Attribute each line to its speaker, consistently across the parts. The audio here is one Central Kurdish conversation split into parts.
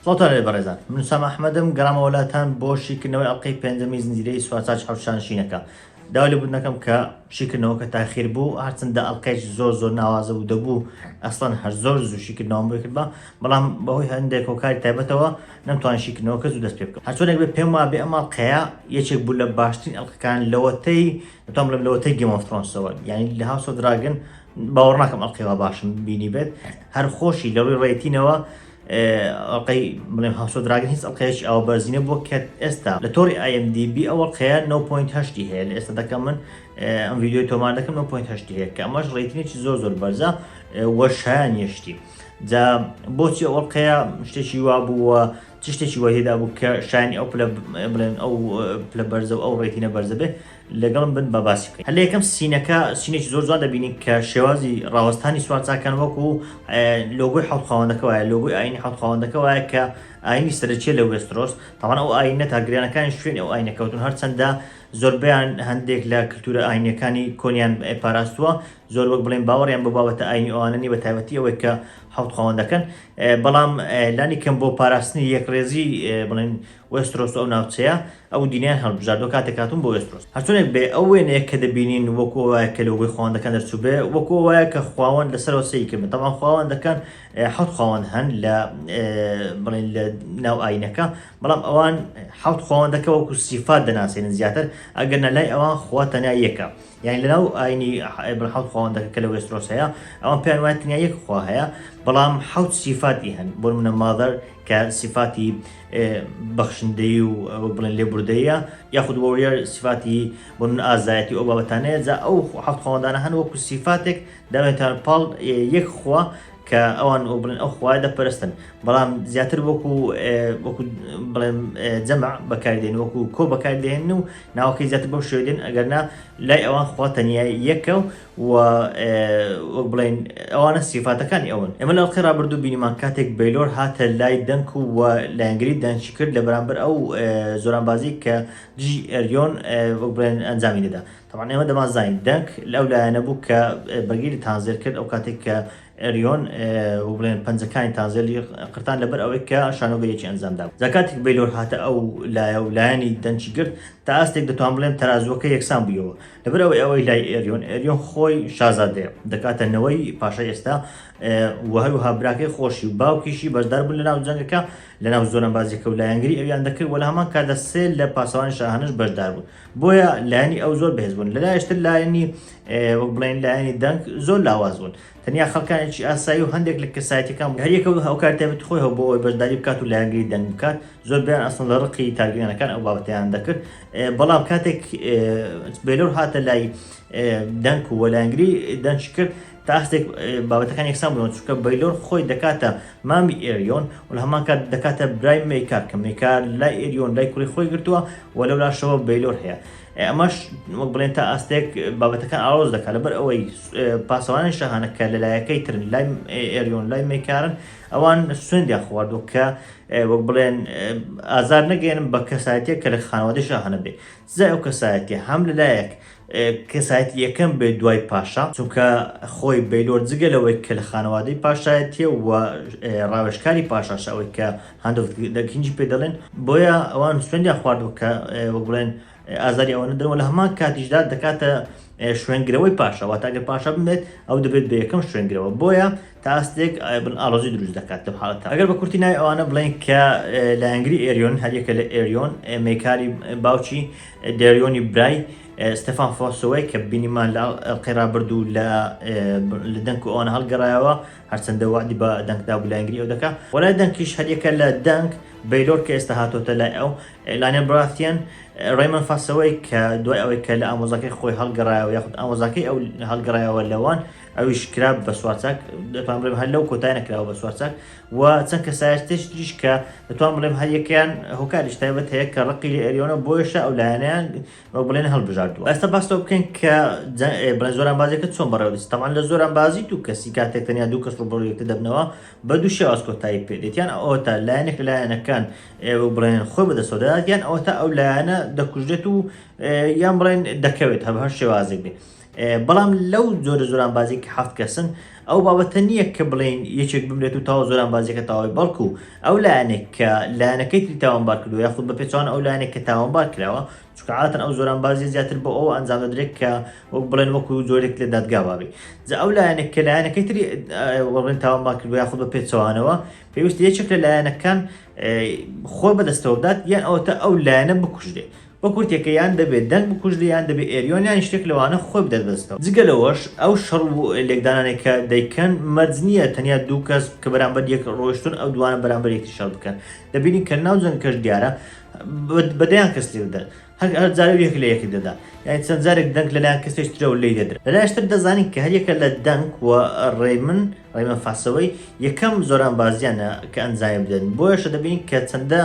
Speaker 1: سڵاتان لێ بەڕێزان، من سام ئەحمەدم گەڕامە وڵاتان بۆ شیکردنەوەی ئەڵقەی پێنجەمی زنجیرەی سوارچاج حەوتشانشینەکە. داوای لێبوو دەکەم کە شیکردنەوەکە تاخیر بوو، هەرچەندە ئەڵقەیەکی زۆر ناوازە بوو دەبوو ئەسڵەن هەر زۆر زوو شیکردنەوەم بۆ کردبا، بەڵام بەهۆی هەندێک هۆکاری تایبەتەوە نەمتوان شیکردنەوەکە زوو دەست پێ بکەم. هەرچۆنێک بێ پێم وابێ ئەم ئەڵقەیە یەکێک بوو لە باشترین ئەڵقەکان لەوەتەی دەتوانم بڵێم لەوەتەی گێم ئۆف ترۆنسەوە، یعنی لە هاوس ئۆف دراگن باوەڕ ناکەم ئەڵقەیەوە باشم بینی بێت، هەر خۆشی لە ڕووی ڕێتینەوە ئەڵقەی بڵێم هاوس ئۆف دراگن هیچ ئەڵقەیەکی ئەوە بەرزینە بووە کە ئێستا لە تۆڕی IMDb ئەو ئەڵقەیە 9.8 هەیە، لە ئێستا دەکەم من ئەم ڤیدیۆی تۆمار دەکەم 9.8 هەیە کە ئەمەش ڕێتینێکی زۆر بەرزە وە شایان یەشتی. جا بۆچی ئەو ئەڵقەیە شتێکی وا بووە چ شتێکی وای تێدا بوو کە شایانی ئەو بڵێن ئەو پلە بەرزە و ئەو ڕێتینە بەرزە بێ لەگەڵم بن بە باسی بکەین. هەر لە یەکەم سینێکی زۆر جوان دەبینین کە شێوازی ڕاوەستانی سوارچاکان وەکو لۆگۆی حەوتخاوەندەکە وایە، لۆگۆی ئاینی حەوتخاوەندەکە وایە کە ئاینی سەرەکیە لە وێسترۆس. تاوان ئەو ئاینە تاگریانەکانی شوێن ئەو ئاینەکەوتون هەرچەندە زۆربیان هەندێک لە کلتورە ئاینەکانی کۆنیان پاراستووە، زۆر وەک بڵێن باوەڕیان بە بابەتە ئاینی ئەوانەنی بە تایبەتی ئەوەی کە حەوتخاوەندەکەن، بەڵام لانی کەم بۆ پاراستنی یەکڕێزی بڵێن وێسترۆس ئەو ناوچەیە ئەو دینیان هەڵبژاردووە کاتێک هاتوون بۆ وێسترۆس. هەرچۆنێک بێ ئەو وێنەیە کە دەبینین وەکو وایە کە لۆگۆی خاوەندەکان دەرچوو بێ، وەکو وایە کە خواوەند لەسەرەوە سەی کردن. تەمام خاوەندەکان حەوت خاوەند هەن لە بڵێن لە ناو ئاینەکە، بەڵام ئەوان حەوت خاوەندەکە وەکو سیفات دەناسێنن زیاتر، ئەگەر نەلای ئەوان خوا تەنیا یەکە. یعنی لەناو ئاینی حەوت خاوەندەکە کە لە وێسترۆس هەیە ئەوان پێیان وایە تەنیا یەک خوا هەیە، بەڵام حەوت سیفاتی هەن. بۆ نمونە مادەر کە سیفاتی بەخشندەی و بڵێن لێبوردەیە، یاخود وەریەر سیفاتی بۆ من ئازایەتی ئەو بابەتانەیە. جا ئەو حەوت خاوەندانە هەن وەکو سیفاتێک دەبێتان پاڵ یەک خوا کە ئەوان بڵێن ئەو خوای دەپەرستن، بەڵام زیاتر وەکو بڵێن جەمع بەکاردێن، وەکو کۆ بەکاردێن و ناوەکەی زیاتر بەو شێوەدێن، ئەگەرنا لای ئەوان خوا تەنیا یەکە و وەک بڵێن ئەوانە سیفاتەکانی ئەوەن. ئێمە لە ئەڵقەی ڕابردوو بینیمان کاتێک بەیلۆر هاتە لای دەنک و لایەنگری دانشی کرد لە بەرامبەر ئەو زۆرانبازی کە دژی ئەریۆن وەک بڵێن ئەنجامی دەدا. تەمان ئێمە دەمازانین دەنک لەو لایەنە بوو کە بەرگری تانزێر کرد ئەو کاتێک کە ئەریۆن بڵێن پەنجەکانی تانزێلی قرتان لەبەر ئەوەی کە شانۆگەیەکی ئەنجامدا. جا کاتێک بەیلۆر هاتە ئەو لایە و لایەنی دەنگی گرت تا ئاستێک دەتوان بڵێن تەرازوەکە یەکسان بوویەوە لەبەر ئەوەی لای ئەریۆن خۆی شازادەیە دەکاتەنەوەی پاشای ئێستا وهروها براکەی خۆشی و باوکیشی بەشدار بوون لەناو جەنگەکە لەناو زۆرانبازیەکە و لایەنگری ئەویان دەکرد و لە هەمان کاتدا سێ لە پاسەوانی شاهانش بەشدار بوون، بۆیە لایەنی ئەو زۆر بەهێز بوون. لەلایەشتر لایەنی وەک بڵێن لایەنی دەنگ زۆر لاواز بوون، تەنیا خەڵکانێکی ئاسایی و هەندێک لە کەسایەتیەکان هەریەکە ئەو کار تایبەتی خۆی هەبوو بۆ ئەوەی بەشداری بکات و لایەنگری دەنگ بکات. زۆر بیان ئەسڵ لە ڕقی تاگریانەکان ئەو بابەتیان دەکرد، بەڵام کاتێک بەیلۆر هاتە لای دەنگ و لایەنگری دەنگ کرد تا ئاستێک بابەتەکان یەکسان بوون، چونکە بەیلۆر خۆی دەکاتە مامی ئێریۆن و لە هەمان کات دەکاتە برای مەیکار کە مەیکار لای ئێریۆن لای کوڕی خۆی گرتووە و لەو لاشەوە بەیلۆر هەیە. ئەمەش وەک بڵێن تا ئاستێک بابەتەکان ئاڵۆز دەکات لەبەر ئەوەی پاسەوانی شاهانەکە لە لایەکەی ترن لای ئێریۆن لای مەیکارن، ئەوان سوێندیان خواردووە کە وەک بڵێن ئازار نەگەێنن بە کەسایەتێک کە لە خانەوادەی شاهانە بێ. زای ئەو کەسایەتیە هەم لەلایەک کەسایەتی یەکەم بێ دوای پاشا، چونکە خۆی بەیلۆر جگەلەوەی کە لە خانەوادەی پاشایەتیە و ڕاوێژکاری پاشاش ئەوەی کە هەندێک دەکینجی پێ دەڵێن، بۆیە ئەوان سوێندیان خواردووە کە وەک بڵێن ئازاری ئەوەنە دەرەوە لە هەمان کاتیشدا دەکاتە شوێنگرەوەی پاشا، واتە ئەگەر پاشا بمێت ئەو دەبێت بە یەکەم شوێنگرەوە، بۆیە تا ئاستێک ئاڵۆزی دروست دەکات لەم حاڵەتە. ئەگەر بە کورتی ناوی ئەوانە بڵێن کە لایەنگری ئێریۆن هەریەکە لە ئێریۆن مەیکاری باوکی دێریۆنی برای ستێفان فۆسەوەی کە بینیمان لە ئەڵقەی ڕابردوو لە دەنگ و ئەوانە هەڵگەڕایەوە، هەرچەندە وعدی بە دەنگدا و لایەنگری ئەو دەکات. وەلای دەنگیش هەریەکە لە دەنگ بەیلۆر کە ئێستا هاتۆتە لای ئەو لانێن براثیان ڕێمەن فاسەوەی کە دوای ئەوەی کە لە ئامۆزاکەی خۆی هەڵگەڕایەوە یاخود ئامۆزاکەی ئەو هەڵگەڕایەوە لەوان ئەویش کرا بە سوارچاک، دەتوان بڵێم هەر لەو کۆتای نەکراوە بە سوارچاک و چەند کەسایەتیش تریش کە دەتوان بڵێم هەریەکەیان هۆکاریش تایبەت هەیە کە ڕقی لە ئێریۆنە بۆیشە ئەو لایەنەیان بڵێن هەڵبژاردووە. ئێستا باستەوە بکەین کە بڵێن زۆرانبازیەکە چۆن بەڕێوەدەچێت. تەمان لە زۆرانبازی دوو کەسی کاتێک تەنیا دوو کەس ڕوبەڕووی یەکتر دەبنەوە بە دوو شێواز کۆتایی پێدێت، یان ئەوەتە لایەنێک لە لایەنەکان بڵێن خۆی بەدەستەوە، یان ئەوەتە ئەو لایەنە دەکوژێت و یان بڵێن دەکەوێت هەر شێوازێک بێ. بەڵام لەو زۆران بازی کە حەفت کەسن ئەو بابەتە نییە کە بڵێن یەکێک بمرێت و تاوا زۆران بازیەکە تاوای بەڵکو ئەو لایەنێک کە لایەنەکەی تری تاوانبار کردووە یاخود بە پێچوان ئەو لایەنێک کە تاوانبار کراوە چونکە عادەتەن ئەو زۆران بازی زیاتر بۆ ئەو ئەنجام دەدرێت کە وەک بڵێن وەکو زۆرێک لە دادگا بابێ جا ئەو لایەنێک کە لایەنەکەی تری بڵێن تاوانبار کردووە یاخود بە پێچەوانەوە پێویستە یەکێک لە لایەنەکان خۆی بەدەستەوە بدات یان ئەوەتە ئەو لایەنە بکوژرێ بە کورتێکە یان دەبێت دەنگ بکوژرێ یان دەبێت ئێریۆن یان شتێک لەوانە خۆی بدات بەدەستەوە جگە لەوەش ئەو شەڕ و لێکدانانێکە دەیکەن مەرج نییە تەنیا دوو کەس کە بەرامبەر یەک ڕۆیشتون ئەو دوانە بەرامبەر یەکتی شەڕ بکەن دەبینی کە ناو جەنگەکەش دیارە بەدەیان کەس لێ بدەن هەر جارێ یەک لە یەکی دەدا یعنی چەند جارێک دەنگ لەلایەن کەسێک ترەوە لێی دەدرێت لەلایەنشتر دەزانین کە هەر یەکە لە دەنگ و ڕێمن فاسەوەی یەکەم زۆران بازیانە کە ئەنجام بدەن بۆیەشە دەبینین کە چەندە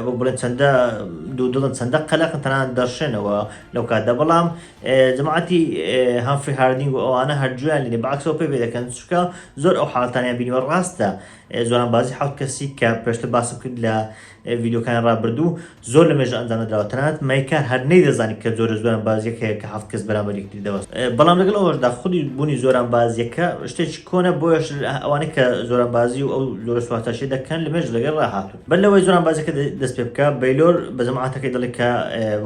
Speaker 1: بۆ بڵێن چەندە دوو دڵن چەندە قەلەقن تەنان دەڕشێنەوە لەو کاتدا بەڵام جەماعەتی هامفری هاردینگ و ئەوانە هەرجویان لێنێ بەعکسەوە پێ دەکەن چونکە زۆر ئەو حاڵەتانیان بینیوە ڕاستە زۆران بازی حەوت کەسی کە پێشتر باسم کرد لە ڤیدیۆکان ڕابردوو زۆر لە مێژە ئەنجام دەدراوە تەنانەت مایکار هەر نەیدەزانێت کە زۆران بازیەک هەیە کە هەفت کەس بەرامبەر یەکتری دەوەست بەڵام لەگەڵ ئەوەشدا خودی بوونی زۆران بازیەکە شتێکی کۆنە بۆیەش ئەوانەی کە زۆران بازی و ئەو زۆر سواتاشی دەکەن لە مێژ لەگەڵ ڕاهاتوون بەر لەوەی زۆران بازیەکە دەست پێ بکە بەیلۆر بە جەماعەتەکەی دەڵێت کە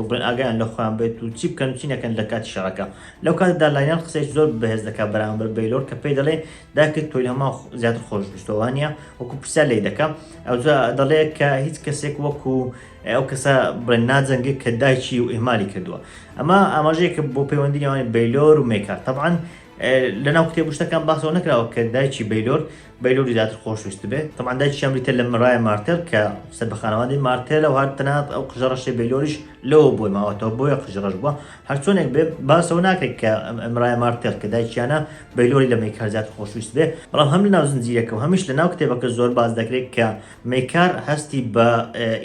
Speaker 1: بڵێن ئاگایان لە خۆیان بێت و چی بکەن چی نەکەن لە کاتی شەڕەکە لەو کاتدا لاینیان قسەیەکی زۆر بەهێز دەکات بەرامبەر بەیلۆر کە پێی دەڵێ داکرد تۆی لە هەما زیاتر خۆشویستەوە نیە وەکو پرسیار لێی دەکەم ئەو دەڵێ کە هیچ کەسێک وەکو ئەو کەسە بڵێن ناجەنگێت کە دایکی و ئیمالی کردووە ئەمە ئاماژەیەکە بۆ پەیوەندی نێوانی بەیلۆر و مەیکار طبعاً لەناو کتێبشتەکان باسەوە نەکراوە کە دایکی بەیلۆری زیاتر خۆشویست بێت طبعاً دایکی ئەمریتە لە مڕای مارتێل کە سەر بە خانەوادەی مارتێل و هەر تەنانەت ئەو قژەڕەشی بەیلۆریش لەوە بۆی ماوەتەوە بۆیە قژەڕەش بووە هەر چۆنێک بێ باسەوە ناکرێت کە مڕای مارتێل کە دایکیانە بەیلۆری لە مەیکار زیاتر خۆشویست بێ بەڵام هەم لەناو زنجیرەکە و هەمیش لەناو کتێبەکە زۆر باز دەکرێت کە مەیکار هەستی بە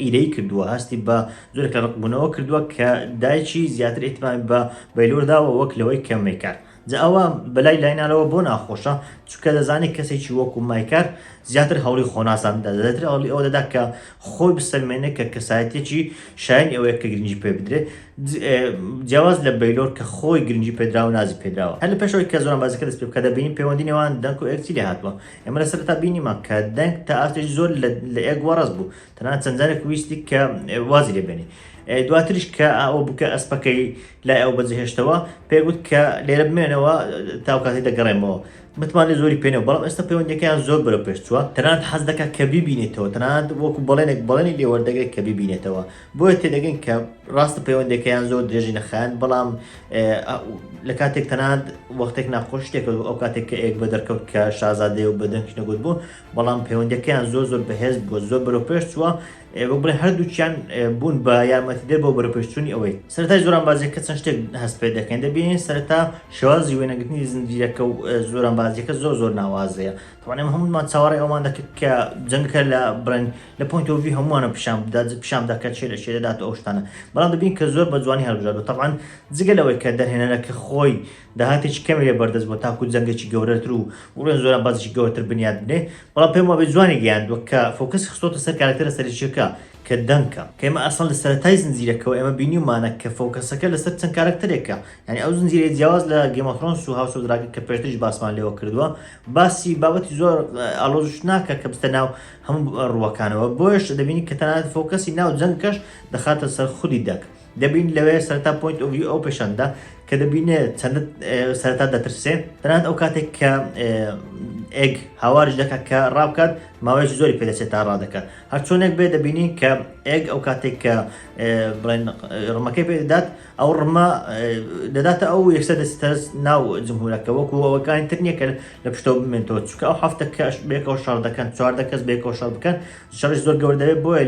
Speaker 1: ئیرەی کردووە هەستی بە زۆرێک لە ڕقبوونەوە کردووە کە دایکی زیاتر ئیتیمامی بە بەیلۆر داوە وەک لەوەی کە مەیکار جا ئەوە بەلای لاینانەوە بۆ ناخۆشە چونکە دەزانێت کەسێکی وەکو مایکار زیاتر هەوڵی خۆناسان دەدا زیاتر هەوڵی ئەوە دەدا کە خۆی بسەلمێنێ کە کەسایەتێکی شایەن ئەوەیە کە گرنگی پێ بدرێت جیاواز لە بەیلۆر کە خۆی گرنگی پێدراوە و نازی پێدراوە هەر لە پێشەوەی کە زۆران بازیەکە دەست پێ بکە دەبینین پەیوەندی نێوان دەنگ و ئێکچی لێ هاتووە ئێمە لەسەرتا بینیمە کە دەنگ تا ئاستێک زۆر لە ئێک وەڕەس بوو تەنانەت چەند جارێک ویستی کە وازی لێبێنێ دواتریش کە ئەو بکە ئەسپەکەی لای ئەو بەجێهێشتەوە پێگوت کە لێرە بمێنەوە تاو کاتی دەگەڕێمەوە متمانێ زۆری پێنەوە بەڵام ئێستا پەیوەندیەکەیان زۆر بەرە پێش چووە تەنانەت حەز دەکات کە بیبینێتەوە تەنانەت وەکو بەڵێنی لێوەردەگرێت کە بیبینێتەوە بۆیە تێدەگەن کە ڕاستە پەیوەندیەکەیان زۆر درێژی نەخایەن بەڵام لە کاتێک تەنانەت وەختێک ناخۆش شتێک ئەو کاتێک کە ئێک بە دەرکەوت کە شازادەیە و بەدەنگی نەگوت بوو بەڵام پەیوەندیەکەیان زۆر بەهێز بووە زۆر بەرە پێش چووە بۆ بڵێ هەردووچیان بوون بە یارمەتیدەر بۆ بەرەپێشچوونی ئەوەی سەرەتای زۆران بازیەکە چەند شتێک هەست پێ دەکەین دەبینین سەرەتا شێوازی وێنەگرتنی زنجیرەکە و زۆران بازیەکە زۆر ناوازەیە توانێم هەمومان چاوەڕێ ئەومان دەکرد کە جەنگەکە لە بڕێن لە پۆینتۆڤی هەمووانە پیشام دەکات چێ لە شێ دەدات ئەو شتانە بەڵام دەبین کە زۆر بە جوانی هەڵبژاردووە طبعاً جگە لەوەی کە دەرهێنەرەکە خۆی داهاتێکی کەمی لێ بەردەست بۆ تاکو جەنگێکی گەورەتر و بڵێن زۆران بازیی گەورەتر بنیاد بنێ بەڵام پێم وابێت جوانی گەیاندووە کە فۆکەس خستۆتە سەر کارکتەرە سەرچیەکە کە دەنگە کە ئێمە ئەسڵ لە سەرەتای زنجیرەکەەوە ئێمە بینیمانە کە فۆکەسەکە لەسەر چەند کارکتەرێکە یعنی ئەو زنجیرەی جیاواز لە گێم ئۆف ترۆنس و هاوس ئۆف دراگن کە پێشترش باسمان لێوە کردووە باسی بابەتی زۆر ئاڵۆزش ناکە کە بستە ناو هەموو ڕووەکانەوە بۆیش دەبینی کە تەنانەت فۆکەسی ناو جەنگەش دەخاتە سەر خودی دەک دەبین لەوەیە سەرتا پۆینت ئۆف ڤیو ئەو پێشەندا کە دەبینێت چەندت سەرتا دەترسێ تەنانەت ئەو کاتێک کە ئێگ هاوارش دەکات کە ڕابکات ماوەیەکی زۆری پێدەچێت تا ڕادەکات هەر چۆنێک بێ دەبینین کە ئێگ ئەو کاتێک کە بڵێن ڕمەکەی پێدات ئەو ڕمە دەداتە ئەو یەکسەر دەستەرس ناو جمهورەکە وەکو ئەوەکانی تر نییە کە لە پشتەوە بمێنەوە چونکە ئەو هەفتە کەش بێکەوە شەڕ دەکەن 4 کەس بێکەوە شەڕ بکەن شەڕش زۆر گەورە دەبێت بۆیە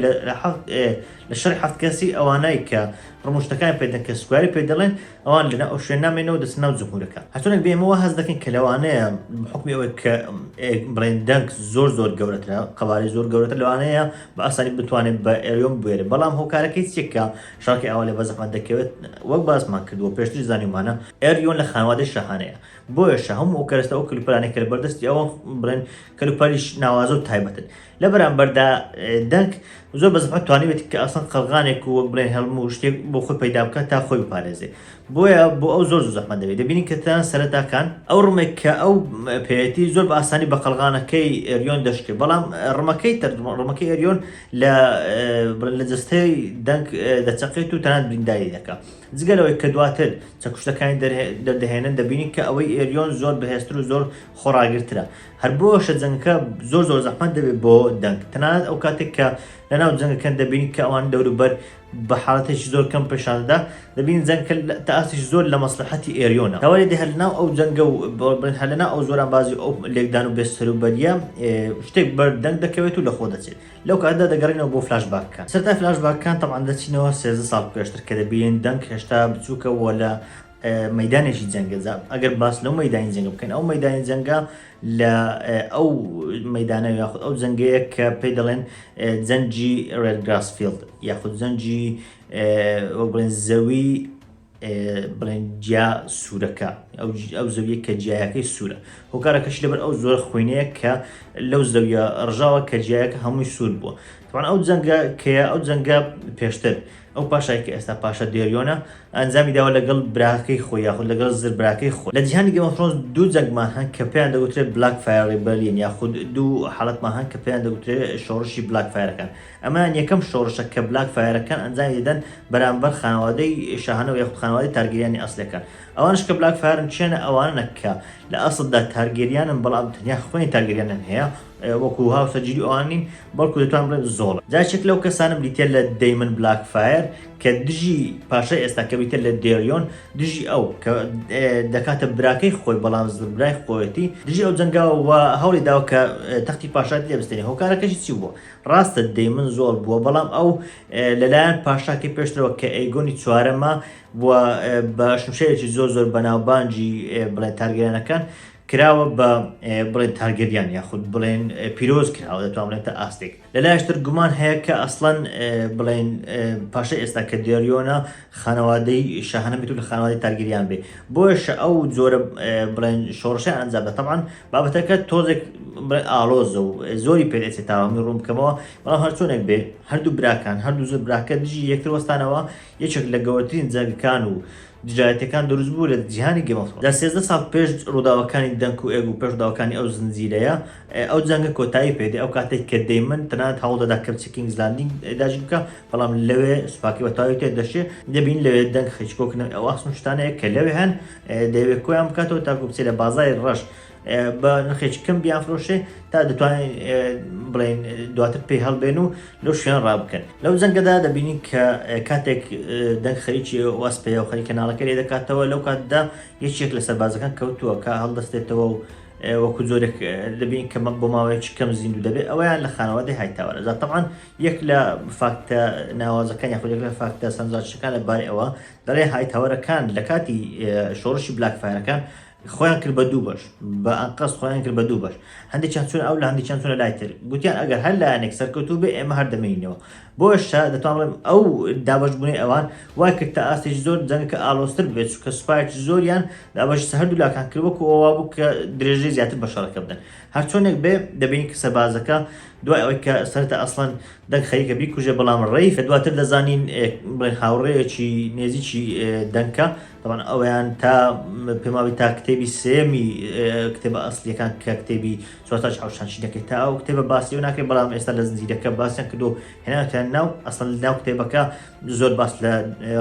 Speaker 1: لە شەڕی 7 کەسی ئەوانەی کە ڕموشتەکانی پێدەن کە سکواری پێ دەڵێن ئەوان لەناو ئەو شوێن نامێنەوە دەچن ناو جمهورەکە هەرچۆنێک بێمەوە هەست دەکەن کە لەوانەیە بحکمی ئەوەی کە بڵێن دەنگ زۆر گەورەترە قەبارەی زۆر گەورەتر لەوانەیە بە ئاسانی بتوانێت بە ئێریۆم بێرێ بەڵام هۆکارەکەی چێکە شاکی ئەوە لێ بەزەقان دەکەوێت وەک باسمان کردووە پێشتر زانیمانە ئێریۆن لە خانوادەی شاهانەیە بۆیەشە هەموو ئەو کەرەستە ئەو کلوپەرانەی کە لە بەردەستی ئەوە بڵێن کەلوپەریش ناوازە و تایبەتن لە بەرامبەردا دەنگ زۆر بەزەقان توانیوێت کە ئەسڵ قەلغانێک و وەک بڵێن هەڵموو شتێک بۆ خۆی پەیدا بکات تا خۆی بپارێزێ بۆیە بۆ ئەو زۆر زەحمەت دەبێت دەبینی کە تەنان سەرەتاکان ئەو ڕمێک کە ئەو پێوێتی زۆر بە ئاسانی بە قەلغانەکەی ئێریۆن دەشکێت بەڵام ڕمەکەی ئێریۆن لە جستەی دەنگ دەچەقێت و تەنان برینداری دەکات جگەلەوەی کە دواتر چەکوشتەکانی دەردەهێنن دەبینی کە ئەوەی ئێریۆن زۆر بەهێزتر و زۆر خۆڕاگرترە هەر بۆشە جەنگەکە زۆر زەحمەت دەبێت بۆ دەنگ تەنانەت ئەو کاتێک کە لەناو جەنگەکان دەبینی کە ئەوان دەوروبەر بە حاڵەتێکی زۆر کەم پێشاندەدا دەبین جەنگکە تەئاسیش زۆر لە مەسلحەتی ئێریۆنە تەواوی هەر لەناو ئەو جەنگە و هەر لەناو ئەو زۆران بازی ئەو لێکدان و بێسەروبەریە شتێک بەردەنگ دەکەوێت و لە خۆ دەچێت لەو کاتدا دەگەڕینەوە بۆ فلاشباکەکان سەرتا فلاشباکەکان تەمان دەچینەوە 13 ساڵ پێشتر کە دەبین دەنگ هێشتا بچووکەوە لە مەدانێکی جەنگەزا ئەگەر باس لەو مەدانی جەنگ بکەین ئەو مەدانی جەنگە لە ئەو مەدانە یاخود ئەو جەنگەیە کە پێی دەڵێن جەنگی ڕێدگراسفیلد یاخود جەنگی بڵێن زەوی بڵێن جیا سوورەکە ئەو زەویە کە جیایەکەی سوورە هۆکارەکەش لەبەر ئەو زۆر خوێنەیە کە لەو زەویە ڕژاوە کە جیایەکە هەمووی سوور بووە طبعا ئەو جەنگە کە ئەو جەنگە پێشتر ئەو پاشای کە ئێستا پاشە دێریۆنە ئەنجامی داوە لەگەڵ براکەی خۆی یاخود لەگەڵ زر براکەی خۆ لە جیهانی گەیم ئۆف ترۆنز دوو جەنگمان هەن کە پێیان دەگوترێت بلاک فایر ڕێبەرلین یاخود دوو حاڵەتمان هەن کە پێیان دەگوترێت شۆڕشی بلاک فایرەکان ئەمان یەکەم شۆڕشە کە بلاک فایرەکان ئەنجامی دەدەن بەرامبەر خانەوادەی شاهانەوە یاخود خانەوادەی تارگێریانی ئەسلەکان ئەوانش کە بلاک فایرن چێنە ئەوانە کە لە ئەسڵدا تارگێریانن بەڵام تەنیا خوێنی تارگێریانن هەیە وەکو هاوسەرگیری ئەوانین بەڵکو دەتوان بڵێن زۆڵە جاچێک لەو کەسانم دیتێ لە دەیمن بلاک فایر کە دژی پاشای ئێستا کە بیتە لە دێریۆن دژی ئەو کە دەکاتە براکەی خۆی بەڵام برای خۆەتی دژی ئەو جەنگاوە هەوڵی داوە کە تەختی پاشات لێ بستێنی هۆکارەکەشی چی بووە ڕاستە دەیمن زۆر بووە بەڵام ئەو لەلایەن پاشاکەی پێشترەوە کە ئەیگۆنی چوارەمە بووە بە شمشێرێکی زۆر بەناوبانجی بڵێن تارگێرانەکان کراوە بە بڵێن تارگەریان یاخود بڵێن پیرۆز کراوە دەتوان بڵێن تا ئاستێک لەلایەشتر گومان هەیە کە ئەسڵەن بڵێن پاشای ئێستا کە دێریۆنە خانەوادەی شاهانە بێت و لە خانەوادەی تارگەریان بێ بۆیە ئەو جۆرە بڵێن شۆڕشای ئەنجام دە طبعاً بابەتەکە تۆزێک ئاڵۆزە و زۆری پێدەچێت تاوامی ڕوون بکەمەوە بەڵام هەرچۆنێک بێ هەردوو براکان هەردوو زۆر براکە دژی یەکتر وەستانەوە یەکێک لە گەورەترین جەنگەکان و دژایەتەکان دروست بوو لە جیهانی گەیم ئۆف ترۆنز 13 ساڵ پێش ڕووداوەکانی دەنگ و ئێگ و پێش ڕووداوەکانی ئەو زنجیرەیە ئەو جەنگە کۆتایی پێدێ ئەو کاتێک کە دەیمن تەنانەت هەوڵ دەدا کەمچی کینگز لاندینگ داژی بکە بەڵام لەوێ سوپاکی بەتەواوی تێ دەشێ دەبین لەوێ دەنگ خەیچکۆکردن ئەو ئاسم شتانەیە کە لەوێ هەن دەیەوێت کۆیان بکاتەوە تاکو بچێت لە بازاری ڕەش بە نرخێکی کەم بیانفرۆشێ تا دەتوانین بڵێن دواتر پێی هەڵبێن و لەو شوێن ڕابکەن لەو جەنگەدا دەبینی کە کاتێک دەنگ خەریکی وەسپەیە و خەریکە ناڵەکە لێ دەکاتەوە لەو کاتدا یەکێک لە سەربازەکان کەوتووە کە هەڵدەستێتەوە و وەکو زۆرێک دەبین کە بۆ ماوەیەکی کەم زیندوو دەبێت ئەویان لە خانەوادەی هایتاوەرە زات طبعاً یەک لە فاکتە ناوازەکان یاخود یەک لە فاکتە سەرنجڕاکێشەکان لەبارەی ئەوە دەڵێ هایتاوەرەکان لە کاتی شۆڕشی بلاک فایرەکان خۆیان کرد بە دوو بەش بە ئەنقەس خۆیان کرد بە دوو بەش هەندێکیان چوون ئەو لە هەندێکیان چوونە لایتر گوتیان ئەگەر هەر لایەنێک سەرکەوتوو بێ ئێمە هەر دەمەینەوە بۆشە دەتوان بڵێم ئەو دابەشبوونی ئەوان وای کرد تا ئاستێکی زۆر جەنگەکە ئاڵۆزتر بێت کە سوپایەکی زۆریان دابەشی هەردوو لاکان کرد وەکو ئەوە بوو کە درێژەی زیاتر بە شەڕەکە بدەن هەر چۆنێک بێ دەبینی کە سەربازەکە دوای ئەوەی کە سەرەتا ئەسڵەن دەنگ خەریکە بیکوژێ بەڵام ڕێیفە دواتر دەزانین بڵێن هاوڕێیەکی نێزیکی دەنگکە طبعاً ئەویان تا پێماوی تا کتێبی سێمی کتێبە ئەسلیەکان کە کتێبی سواتاج حوشانشی دەکەێت تا ئەو کتێبە باسی و ناکرێت بەڵام ئێستا لە زنجیرەکە باسییان کردو هێناتیان ناو ئەسڵ ناو کتێبەکە زۆر باس لە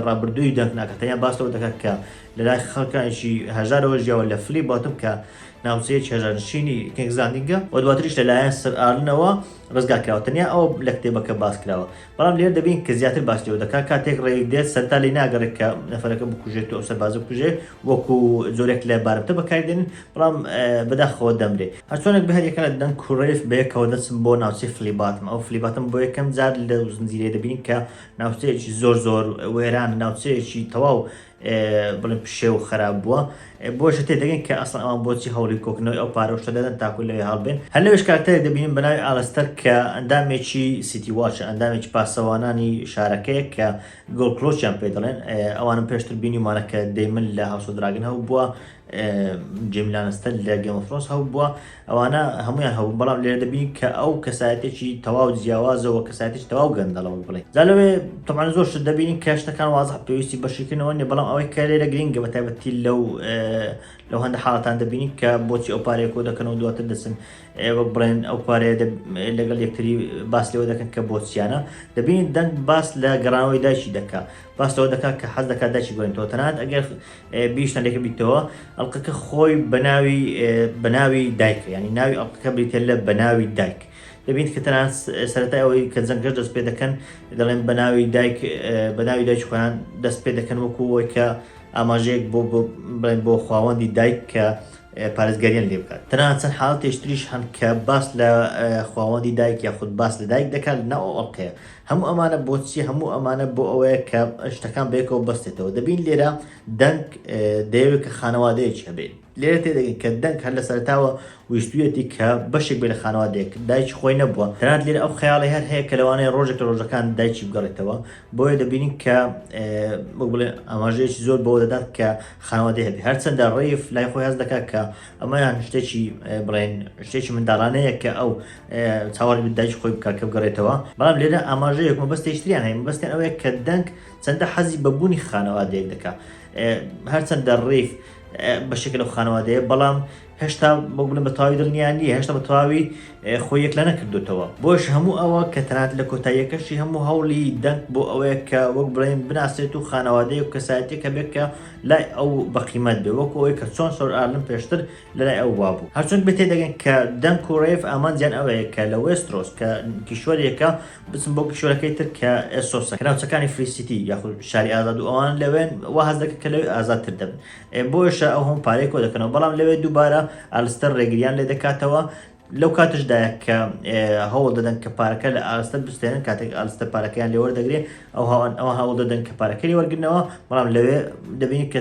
Speaker 1: ڕابردووی دەنگ ناکەتەیان باسەوە دەکات کە لە لای خەڵکانشی هەژارەوە ژیاوە لە فلی باتم کە ناوچەیەکی هەژارنشینی کینگز لاندینگە و دواتریش لەلایەن سەر ئارلنەوە ڕزگار کراوە تەنیا ئەو لە کتێبەکە باس کراوە بەڵام لێر دەبین کە زیاتر باس لێوە دەکات کاتێک ڕێی دێت سەرتا لێ ناگەڕێت کە نەفەرەکە بکوژێت و ئەو سەربازە بکوژێ وەکو زۆرێک لە بارەتە بەکاردێنن بەڵام بەداخەوە دەمرێ هەرچۆنێک بە هەر یەکە لە دەنگ کوڕێف بەیەکەوە دەچم بۆ ناوچەی فلیباتم ئەو فلیباتم بۆ یەکەم جار لە زنجیرێ دەبینین کە ناوچەیەکی زۆر وێران ناوچەیەکی تەواو بڵێن پشێ و خراپ بووە بۆشە تێدەگەین کە ئەسڵ ئەوان بۆچی هەوڵی کۆکردنەوەی ئەو پارۆشتە دەدەن تاکو لەوێ هەڵبێن هەر لەوێش کارتێک دەبینین بەناوی ئالەستەر کە ئەندامێکی سیتی واچە ئەندامێکی پاسەوانانی شارەکەیە کە گۆڵکلۆچیان پێ دەڵێن ئەوانم پێشتر بینیمانە کە دەیمن لە هاوس ئۆف دراگن هەبوو بووە جیمی لانستەر لە گەیم ئۆف ترۆنز هەبوو بووە ئەوانە هەمویان هەبوو بەڵام لێرە دەبینین کە ئەو کەسایەتێکی تەواو جیاوازەوە کەسایەتێکی تەواو گەندەڵەوە بڵێ جا لەوێ طبعاً زۆر شت دەبینین کە شتەکان وازح پێویستی بەشکردنەوە نیە بەڵام ئەوەی کە لێرە گرینگە بەتایبەتی لەو هەندە حاڵەتان دەبینی کە بۆچی ئەو پارەیە کۆ دەکەنەوە دواتر دەچن وەک بڵێن ئەو پارەیە لەگەڵ یەکتری باس لێوە دەکەن کە بۆچیانە دەبینین دەنگ باس لە گەڕانەوەی دایکی دەکا باس لەوە دەکات کە حەز دەکات دایکی بڵێنەوە تەنانەت ئەگەر بیشتە لێکە بیتەوە ئەڵقەکە خۆی بە ناوی دایکە ینی ناوی ئەڵقەکە بریتە لە بە ناوی دایک دەبینیت کە تەنانەت سەرەتای ئەوەی کە جەنگەش دەست پێ دەکەن دەڵێن بە ناوی دایک خۆیان دەست پێ دەکەن وەکو ئەوەی کە ئاماژەیەک بۆ خاوەندی دایک کە پارێزگاریان لێ بکات تەنانەت چەند حاڵەتێشتریش هەن کە باس لە خاوەندی دایک یاخود باس لە دایک دەکات لەناو ئەڵقەیە هەموو ئەمانە بۆچی هەموو ئەمانە بۆ ئەوەیە کە شتەکان بەیەکەوە بەستێتەوە دەبین لێرە دەنگ دەیەوێت کە خانەوادەیەکی هەبێت لێرە تێدەگەن کە دەنگ هەر لە سەرتاوە ویستویەتی کە بەشێک بێ لە خانەوادەیەک دایکی خۆی نەبووە تەنانەت لێرە ئەو خەیاڵی هەر هەیە کە لەوانەیە ڕۆژێک لە ڕۆژەکان دایکی بگەڕێتەوە بۆیە دەبینین کە بڵێن ئاماژەیەکی زۆر بەوە دەدات کە خانەوادەی هەبێت هەرچەندە ڕێف لای خۆی هەست دەکات کە ئەمەیان شتێکی منداڵانەیە کە ئەو چاوەڕی دایکی خۆی بکات کە بگەڕێتەوە بەڵام لێرە ئاماژەیەک مەبەستێشتریان هەیە مەبەستیان ئەوەیە کە دەنگ چەندە حەزی بەبوونی خانەوادەیەک دەکات هەرچەندە ڕێف بەشێک لەو خانەوادەیە بەڵام هێشتا بڵێن بە تەواوی دڵنیان نییە هێشتا بە تەواوی خۆی یەک لە نەکردوتەوە بۆش هەموو ئەوە کە تەنانەت لە کۆتاییەکەشی هەموو هەوڵی دەنگ بۆ ئەوەیە کە وەک بڵێن بناسێت و خانەوادەیە و کەسایەتێکە بێت کە لای ئەو بەقیمەت بێ وەکو ئەوەی کە چۆن سۆر ئارلن پێشتر لەلای ئەو وابوو هەرچۆن بێتێ دەگەن کە دەنگ و ڕێف ئامانجیان ئەوەیە کە لە وێسترۆس کە کیشوەرێکە بچن بۆ کیشوەرەکەی تر کە ئێسۆسە کە ناوچەکانی فریسیتی یاخود شاری ئازاد و ئەوان لەوێن وا هەز دەکەن کە لەوێ ئازادتر دەبن بۆیشە ئەو هەم پارەی کۆ دەکەنەوە بەڵام لەوێ دووبارە ئالستەر ڕێگریان لێ دەکاتەوە لەو کاتشدایە کە هەوڵ دەدەن کە پارەکە لە ئالستەر بستێنن کاتێک ئالستەر پارەکەیان لێ وەردەگرێت ئەو هەوڵ دەدەن کە پارەکەی لێ وەرگرنەوە بەڵام لەوێ دەبینی کە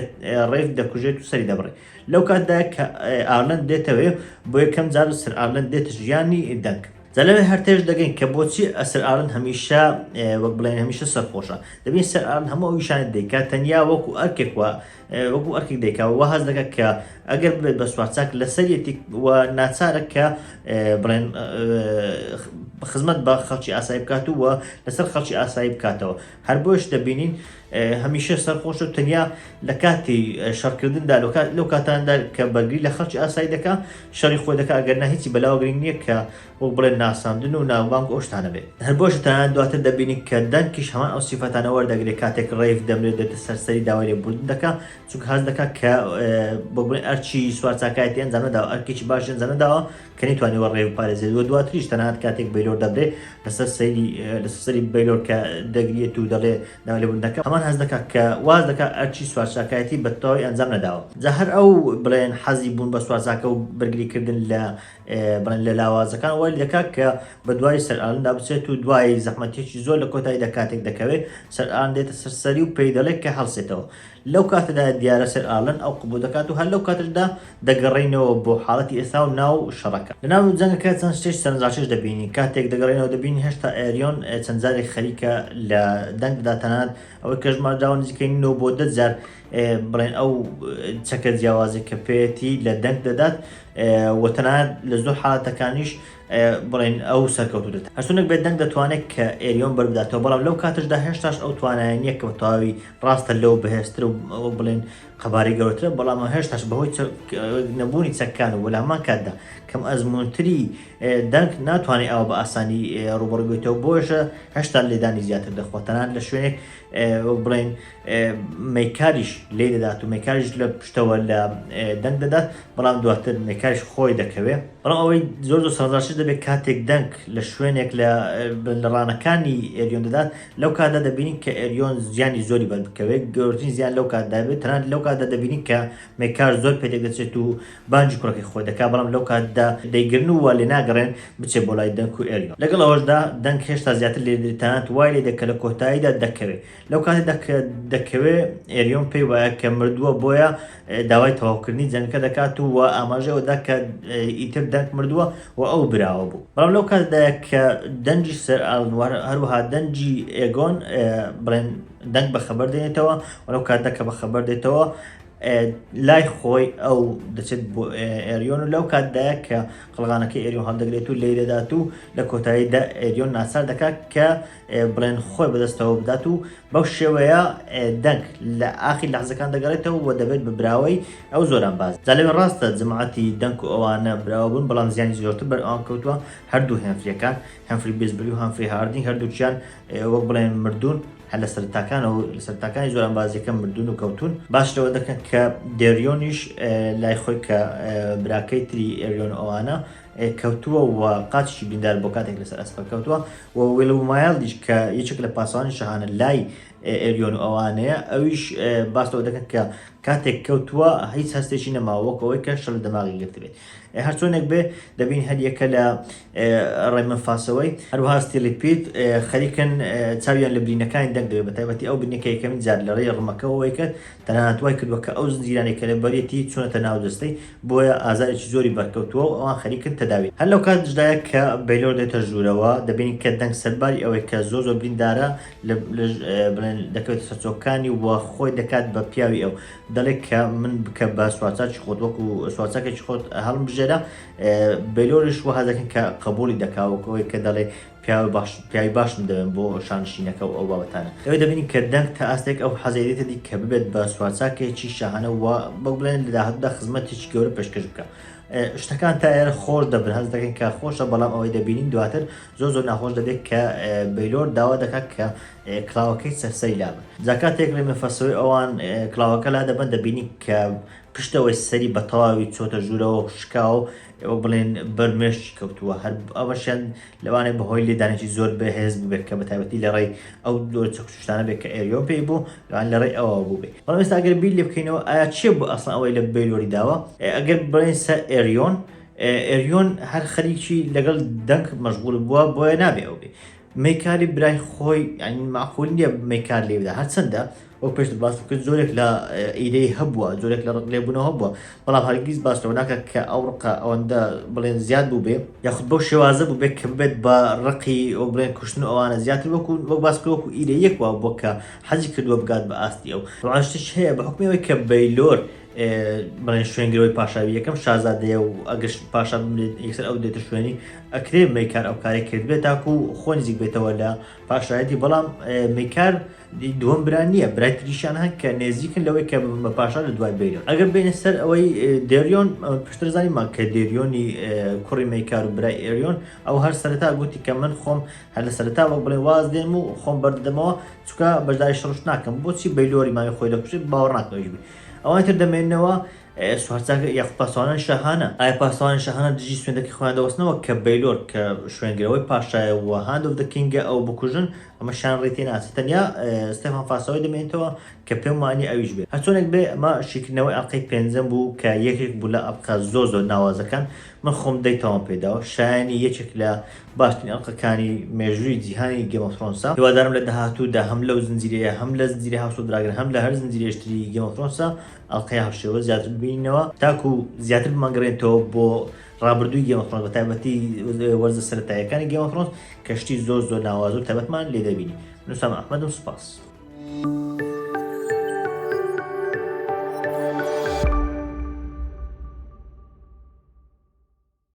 Speaker 1: ڕێف دەکوژێت و سەری دەبڕێت لەو کاتدایە کە ئارلەند دێتەوێ بۆ یەکەم جار سەر ئارلەند دێتە ژیانی دەنگ زەلەوێ هەرتێش دەگەین کە بۆچی ئەسەر ئارلەند هەمیشە وەک بڵێن هەمیشە سەرخۆشە دەبین سەر ئارلەند هەموو ئەو شانت دەیکات تەنیا وەکو ئەرکێک دەیکات وا هەز دەکات کە ئەگەر بێت بە سوارچاک لەسەرەتی و ناچارە کە بڵێن خزمەت بە خەڵکی ئاسایی بکات و لەسەر خەڵکی ئاسایی بکاتەوە هەر بۆش دەبینین هەمیشە سەرخۆش و تەنیا لە کاتی شەڕکردندا لەو کاتاندا کە بەرگری لە خەڵکی ئاسایی دەکات شەڕی خۆی دەکات ئەگەرنا هیچی بەلاوە گرنگ نییە کە وەک بڵێن ناساندن و ناوبانگ ئەو شتانە بێت هەر بۆش تەنانەت دواتر دەبینی کە دەنگیش هەمان ئەو سیفەتانە وەردەگرێت کاتێک ڕێف دەمرێت دێتە سەرسەری داوای لێبوردن دەکات چونکە هەز دەکات کە بۆ بڵێن ئەرچی سوارچاکایەتی ئەنجام نەداوە ئەرکێکی باش ئەنجام نەداوە کە نەیتوانیوە ڕێو پارێزێت و دواتریش تەنانەت کاتێک بەیلۆر دەبرێت لەسەر سەری بەیلۆر کە دەگرێت و دەڵێ داوای لێبوردن دەکات هەمان هەز دەکات کە واز دەکات ئەرچی سوارچاکایەتی بە تەواوی ئەنجام نەداوە جا هەر ئەو بڵێن حەزی بوون بە سوارچاکە و بەرگریکردن لە لاوازەکان وەری دەکات کە بە دوای سەر ئارلەندا بچێت و دوای زەحمەتێکی زۆر لە کۆتاییدا کاتێک دەکەوێت سەر ئارلەند دێتە سەرسەری و پێی دەڵێت کە هەڵسێتەوە لەو کاتەدا دیارە سەر ئارلەند ئەو قبوڵ دەکات و هەر لەو کاتشدا دەگەڕێنەوە بۆ حاڵەتی ئێستا و ناو شەڕەکە لەناو جەنگەکە چەند شتێک سەرنجڕاکێش دەبینی کاتێک دەگەڕێنەوە دەبینی هێشتا ئێریۆن چەند جارێک خەریکە لە دەنگدا تەنانەت ئەوەی کە ژمارەدراوە نزیکەی 9 بۆ 10 جار بڵێن ئەو چەکە جیاوازی کە پێێتی لە دەنگ دەدات و تەنانەت لە زۆر حاڵەتەکانیش بڵێن ئەو سەرکەوتو دێت هەرچۆنێک بێت دەنگ دەتوانێت کە ئێریۆن بەربداتەوە بەڵام لەو کاتشدا هێشتاش ئەو توانایە نییە کە تەواوی ڕاستە لەو بەهێزتر و بڵێن خەباری گەورەترە بەڵام هێشتاش بەهۆی نەبوونی چەکان و وەلا هەمان کاتدا کەم ئەزموونتری دەنگ ناتوانێت ئەوە بە ئاسانی ڕوبەڕووبێتەوە بۆشە هێشتا لێدانی زیاتر دەخوات تەنانەت لە شوێنێک بڵێن مەیکاریش لێ دەدات و مەیکاریش لە پشتەوە لە دەنگ دەدات بەڵام دواتر مەیکاریش خۆی دەکەوێت بەڵام ئەوەی زۆر سەرنجڕاکێش دەبێت کاتێک دەنگ لە شوێنێک لە ڕانەکانی ئێریۆن دەدات لەو کاتدا دەبینین کە ئێریۆن زیانی زۆری بەردەکەوێت گەورەترین زیان لەو کاتدا بێت تەنانەت لەو کاتدا دەبینین کە مەیکار زۆر پێدێک دەچێت و بانجی کوڕەکەی خۆی دەکات بەڵام لەو کاتدا دەیگرن و لێ ناگەڕێن بچێت بۆ لای دەنگ و ئێریۆن لەگەڵ ئەوەشدا دەنگ هێشتا زیاتر لێدەری تەنانەت وای لێ دەکە لە کۆتاییدا دەکەوێت لەو کاتێدا کە دەکەوێت ئێریۆن پێی وایە کە مردووە بۆیە داوای تەواوکردنی جەنگەکە دەکات و ئاماژەوەدا کە ئیتر دەنگ مردووە و ئەو براوە بوو بەڵام لەو کاتدایە کە دەنجی سەر ئارلەند هەروەها دەنجی ئێگۆن بڵێن دەنگ بەخەبەر دێنێتەوە و لەو کاتدا کە بەخەبەر دێتەوە لای خۆی ئەو دەچێت بۆ ئێریۆن و لەو کاتدایە کە قەڵغانەکەی ئێریۆن هەڵدەگرێت و لێ دەدات و لە کۆتاییدا ئێریۆن ناچار دەکات کە بڵێن خۆی بەدەستەوە بدات و بەو شێوەیە دەنگ لە ئاخی لەحزەکان دەگەڕێتەوە و دەبێت ببراوەی ئەو زۆران باز جالێ ڕاستە جەماعەتی دەنگ و ئەوانە براوە بوون بەڵام زیانی زۆرتر بەر ئەوان کەوتووە هەردوو هێنفریەکان هەمفری بێزبری و هەمفری هاردینگ هەردووچیان وەک بڵێن مردوون هەر لە سەرتاکانەوە لە سەرتاکانی زۆران بازیەکە مردوون و کەوتون باشەوە دەکەن کە دێریۆنیش لای خۆی کە براکەی تری ئێریۆن ئەوانە کەوتووە و قاچی بیندار بۆ کاتێک لەسەر ئەسپە کەوتووە و وێلومایالدیش کە یەکێک لە پاسەوانی شەهانە لای ئێریۆن ئەوانەیە ئەویش باستەوە دەکەن کە کاتێک کەوتووە هیچ هەستێکی نەماوەکەوەی کە شەڵ دەماغی گرتبێت هەرچۆنێک بێ دەبین هەر یەکە لە ڕێمەفاسەوەی هەروەها ستێلیپیت خەریکن چاویان لە برینەکانی دەنگ دەوێت بەتایبەتی ئەو بنیەکە یەکەمین جار لە ڕێی ڕمەکەەوەی کرد تەنانەت وای کردووە کە ئەو زنجیرانێک کە لە بەرێتی چوونەتە ناو دەستەی بۆیە ئازارێکی زۆری بەرکەوتووە و ئەوان خەریکن تەداوی هەر لەو کاتدایە کە بەیلۆر دێتە ژوورەوە دەبینین کە دەنگ سەرباری ئەوەی کە زۆر بریندارە دەکەوێت سەرچۆکانی وە خۆی دەکات بە پیاوی ئەو دەڵێت کە من بکە بە سوارچاکی خۆت وەکو سوارچاکێکی خۆت هەڵم بژێرە بەیلۆرش وە هەزەکەن کە قبولی دەکاوەکەوەی کە دەڵێ پیاوی باشم دەوێن بۆ شانشینەکە و ئەو بابەتانە ئەوێ دەبینین کە دەنگ تا ئاستێک ئەو حەزەیەتە دی کە ببێت بە سوارچاکێکی شاهانە وە بە بڵێن لە داهاتوودا خزمەتێکی گەورە پێشکەش بکە شتەکان تا ئێرە خۆش دەبن هەز دەکەن کە خۆشە بەڵام ئەوەی دەبینین دواتر زۆر ناخۆش دەبێت کە بەیلۆر داوا دەکات کە کلااوەکەی سەرسەری لابن جاکاتێک لە مەفەسەوەی ئەوان کلااوەکە لا دەبن دەبینی کە پشتەوەی سەری بە تەواوی چۆتە ژوورەوە شکاو ئەوە بڵێن بەرمێش کەوتووە هەر ئەوەشیان لەوانێ بەهۆی لێدانێکی زۆر بەهێز ببێت کە بەتایبەتی لە ڕێی ئەو دۆر چەکشتانە بێت کە ئێریۆن پێی بوو لەوان لە ڕێی ئەوە بوو بێ بەڵام ئێستا ئەگەر بیر لێ بکەینەوە ئایا چێ بوو ئەسڵ ئەوەی لە بەیلۆری داوە ئەگەر بڵێن سەر ئێریۆن هەر خەریکی لەگەڵ دەنگ مەشغول بووە بۆیە نابێ ئەو بێ مەیکاری برای خۆی معقول نییە مەیکار لێ بدە هەرچەندە وەک پێش باس کرد زۆرێک لە ئیدەی هەبووە زۆرێک لە ڕق لێبوونەوە هەبووە بەڵام هەرگیز باسەوە ناکە کە ئەو ڕقە ئەوەندە بڵێن زیاد بوو بێ یاخود بەو شێوازە بوو بێت کە ببێت بە ڕقی ئەو بڵێن کوشتن و ئەوانە زیاتر وەک باس وەکو ئیدە یەکوە بۆ کە حەزی کردووە بگات بە ئاستی ئەو ڕاشتش هەیە بە حکمەوەی کە بەیلۆر بڵێن شوێنگرەوەی پاشاوی یەکەم شازادەیە و ئەگەشت پاشا یەکسەر ئەو دێتە شوێنی ئەکرێ مەیکار ئەو کارێک کرد بێت تاکو خۆ نزیک بێتەوە لە پاشایەتی بەڵام مەیکار دووەم بران نییە برای تریشان هەن کە نێزیکن لەوەی کە بە پاشا لە دوای بێرن ئەگەر بینە سەر ئەوەی دێریۆن پشترزانیمان کە دێریۆنی کوڕی مەیکار و برای ئێریۆن ئەو هەر سەرەتا گوتی کە من خۆم هەر لە سەرەتا وەک بڵێ واز دێم و خۆم بەردەمەوە چکە بەشداری شڕش ناکەم بۆچی بەیلۆری ماوی خۆی دەکوشێت باوەڕ ناکەوەش بێ ئەوان تر دەمێنەوە سوارچاکە یاخ پاسەوانان شەهانە ئایا پاسەوان شەهانە دژی سوێندەکەی خۆیان دەوەستنەوە کە بەیلۆر کە شوێنگرەوەی پاشایە و هاند ئۆف دە کینگە ئەو بکوژن ئەمە شان ڕێتی ناچێت تەنیا ستێفان فاسەوەی دەمێنێتەوە کە پێم وانی ئەویش بێت هەرچۆنێک بێ ئەمە شیکردنەوەی ئەڵقەی پێنجەم بوو کە یەکێک بوو لە ئەڵقە زۆر ناوازەکان من خۆم دەیتەوە پێداوە شایانی یەکێک لە باشترین ئەڵقەکانی مێژووی جیهانی گێم ئۆف ترۆنسا هیوادارم لە داهاتوودا هەم لەو زنجیرەیە هەم لە زنجیرەی هاوس و دراگن هەم لە هەر زنجیرەیەشتری گێم ئۆف ترۆنسا ئەڵقەی هەشتەوە زیاتر ببینینەوە تاکو زیاتر بمەگرێنەوە بۆ ڕابردووی گێم ئۆف ترۆنس بەتایبەتی وەرزە سەرەتاییەکانی گێم ئۆف ترۆنس کەشتی زۆر ناواز و تایبەتمان لێ دەبینی نووسام ئەحمەدم سوپاس